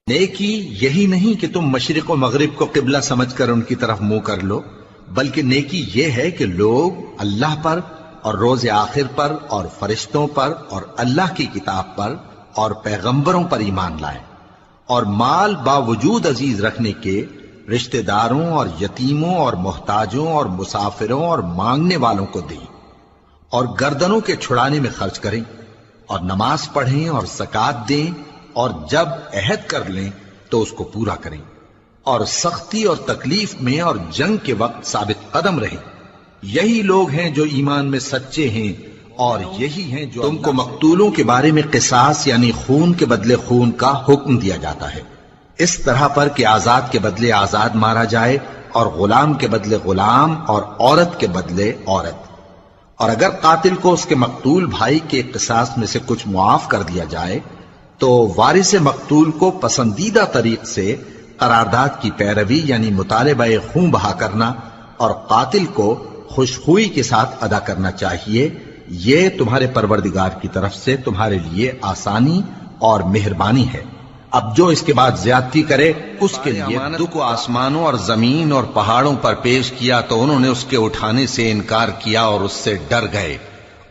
نیکی یہی نہیں کہ تم مشرق و مغرب کو قبلہ سمجھ کر ان کی طرف منہ کر لو، بلکہ نیکی یہ ہے کہ لوگ اللہ پر اور روز آخر پر اور فرشتوں پر اور اللہ کی کتاب پر اور پیغمبروں پر ایمان لائیں، اور مال باوجود عزیز رکھنے کے رشتہ داروں اور یتیموں اور محتاجوں اور مسافروں اور مانگنے والوں کو دیں، اور گردنوں کے چھڑانے میں خرچ کریں، اور نماز پڑھیں اور زکوٰۃ دیں، اور جب عہد کر لیں تو اس کو پورا کریں، اور سختی اور تکلیف میں اور جنگ کے وقت ثابت قدم رہیں۔ یہی لوگ ہیں جو ایمان میں سچے ہیں، اور یہی ہیں جو تم کو مقتولوں کے بارے میں قصاص یعنی خون کے بدلے خون کا حکم دیا جاتا ہے، اس طرح پر کہ آزاد کے بدلے آزاد مارا جائے، اور غلام کے بدلے غلام، اور عورت کے بدلے عورت۔ اور اگر قاتل کو اس کے مقتول بھائی کے قصاص میں سے کچھ معاف کر دیا جائے تو وارث مقتول کو پسندیدہ طریق سے قرارداد کی پیروی یعنی مطالبہ خون بہا کرنا اور قاتل کو خوشخوئی کے ساتھ ادا کرنا چاہیے۔ یہ تمہارے پروردگار کی طرف سے تمہارے لیے آسانی اور مہربانی ہے۔ اب جو اس کے بعد زیادتی کرے اس کے لیے امانت کو آسمانوں اور زمین اور پہاڑوں پر پیش کیا تو انہوں نے اس کے اٹھانے سے انکار کیا اور اس سے ڈر گئے،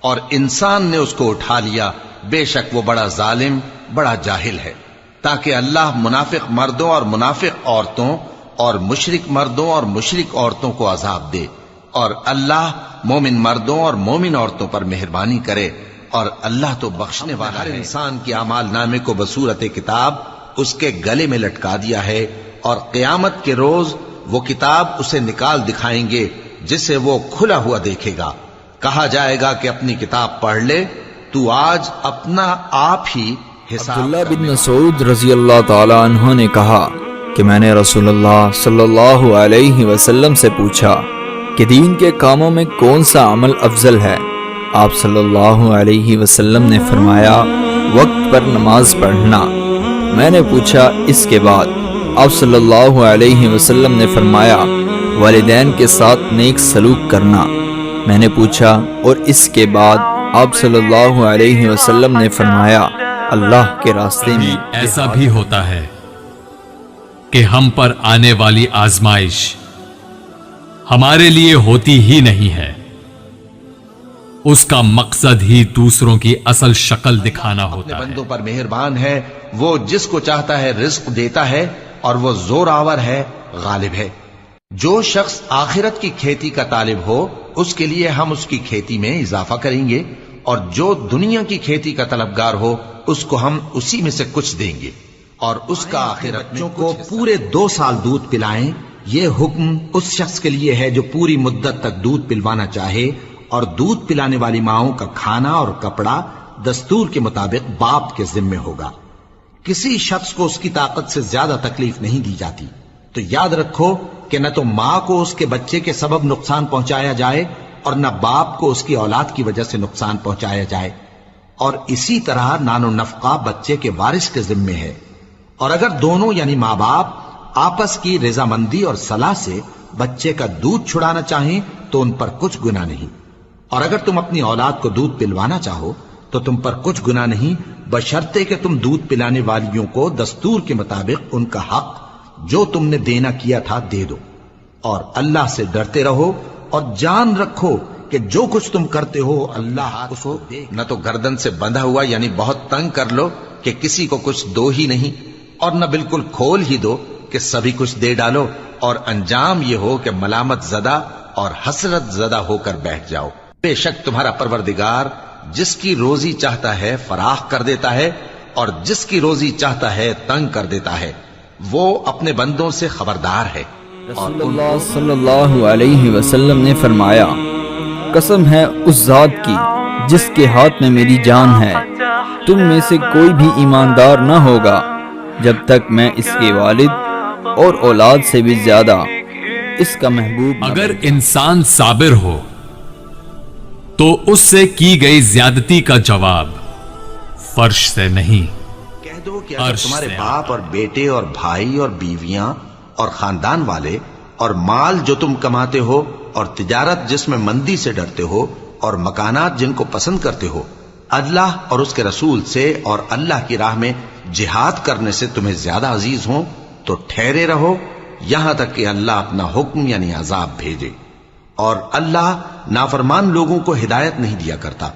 اور انسان نے اس کو اٹھا لیا، بے شک وہ بڑا ظالم بڑا جاہل ہے۔ تاکہ اللہ منافق مردوں اور منافق عورتوں اور مشرک مردوں اور مشرک عورتوں کو عذاب دے، اور اللہ مومن مردوں اور مومن عورتوں پر مہربانی کرے، اور اللہ تو بخشنے والا ہے۔ ہر انسان کی اعمال نامے کو بصورت کتاب اس کے گلے میں لٹکا دیا ہے، اور قیامت کے روز وہ کتاب اسے نکال دکھائیں گے جسے وہ کھلا ہوا دیکھے گا۔ کہا جائے گا کہ اپنی کتاب پڑھ لے، تو آج اپنا آپ ہی حساب۔ عبداللہ بن مسعود رضی اللہ تعالی عنہ نے کہا کہ میں نے رسول اللہ صلی اللہ علیہ وسلم سے پوچھا کہ دین کے کاموں میں کون سا عمل افضل ہے؟ آپ صلی اللہ علیہ وسلم نے فرمایا وقت پر نماز پڑھنا۔ میں نے پوچھا اس کے بعد؟ آپ صلی اللہ علیہ وسلم نے فرمایا والدین کے ساتھ نیک سلوک کرنا۔ میں نے پوچھا اور اس کے بعد؟ آپ صلی اللہ علیہ وسلم نے فرمایا اللہ کے راستے میں۔ ایسا بھی ہوتا ہے کہ ہم پر آنے والی آزمائش ہمارے لیے ہوتی ہی نہیں ہے، اس کا مقصد ہی دوسروں کی اصل شکل دکھانا ہوتا ہے۔ اپنے بندوں پر مہربان ہے، وہ جس کو چاہتا ہے رزق دیتا ہے، اور وہ زور آور ہے، غالب ہے۔ جو شخص آخرت کی کھیتی کا طالب ہو اس کے لیے ہم اس کی کھیتی میں اضافہ کریں گے، اور جو دنیا کی کھیتی کا طلبگار ہو اس کو ہم اسی میں سے کچھ دیں گے، اور اس کا آخرت میں کو پورے 2 سال دودھ پلائیں۔ یہ حکم اس شخص کے لیے ہے جو پوری مدت تک دودھ پلوانا چاہے، اور دودھ پلانے والی ماؤں کا کھانا اور کپڑا دستور کے مطابق باپ کے ذمے ہوگا۔ کسی شخص کو اس کی طاقت سے زیادہ تکلیف نہیں دی جاتی، تو یاد رکھو کہ نہ تو ماں کو اس کے بچے کے سبب نقصان پہنچایا جائے اور نہ باپ کو اس کی اولاد کی وجہ سے نقصان پہنچایا جائے، اور اسی طرح نان و نفقہ بچے کے وارث کے ذمے ہے۔ اور اگر دونوں یعنی ماں باپ آپس کی رضامندی اور صلاح سے بچے کا دودھ چھڑانا چاہیں تو ان پر کچھ گناہ نہیں، اور اگر تم اپنی اولاد کو دودھ پلوانا چاہو تو تم پر کچھ گناہ نہیں، بشرطے کہ تم دودھ پلانے والیوں کو دستور کے مطابق ان کا حق جو تم نے دینا کیا تھا دے دو، اور اللہ سے ڈرتے رہو، اور جان رکھو کہ جو کچھ تم کرتے ہو اللہ اس کو دیکھ۔ نہ تو گردن سے بندھا ہوا یعنی بہت تنگ کر لو کہ کسی کو کچھ دو ہی نہیں، اور نہ بالکل کھول ہی دو کہ سبھی کچھ دے ڈالو، اور انجام یہ ہو کہ ملامت زدہ اور حسرت زدہ ہو کر بیٹھ جاؤ۔ بے شک تمہارا پروردگار جس کی روزی چاہتا ہے فراخ کر دیتا ہے، اور جس کی روزی چاہتا ہے تنگ کر دیتا ہے، وہ اپنے بندوں سے خبردار ہے۔ رسول اللہ صلی اللہ علیہ وسلم نے فرمایا قسم ہے اس ذات کی جس کے ہاتھ میں میری جان ہے، تم میں سے کوئی بھی ایماندار نہ ہوگا جب تک میں اس کے والد اور اولاد سے بھی زیادہ اس کا محبوب۔ اگر انسان صابر ہو تو اس سے کی گئی زیادتی کا جواب فرش سے نہیں، کہہ دو کہ اگر تمہارے باپ اور بیٹے اور بھائی اور بیویاں اور خاندان والے اور مال جو تم کماتے ہو اور تجارت جس میں مندی سے ڈرتے ہو اور مکانات جن کو پسند کرتے ہو اللہ اور اس کے رسول سے اور اللہ کی راہ میں جہاد کرنے سے تمہیں زیادہ عزیز ہوں تو ٹھہرے رہو یہاں تک کہ اللہ اپنا حکم یعنی عذاب بھیجے، اور اللہ نافرمان لوگوں کو ہدایت نہیں دیا کرتا۔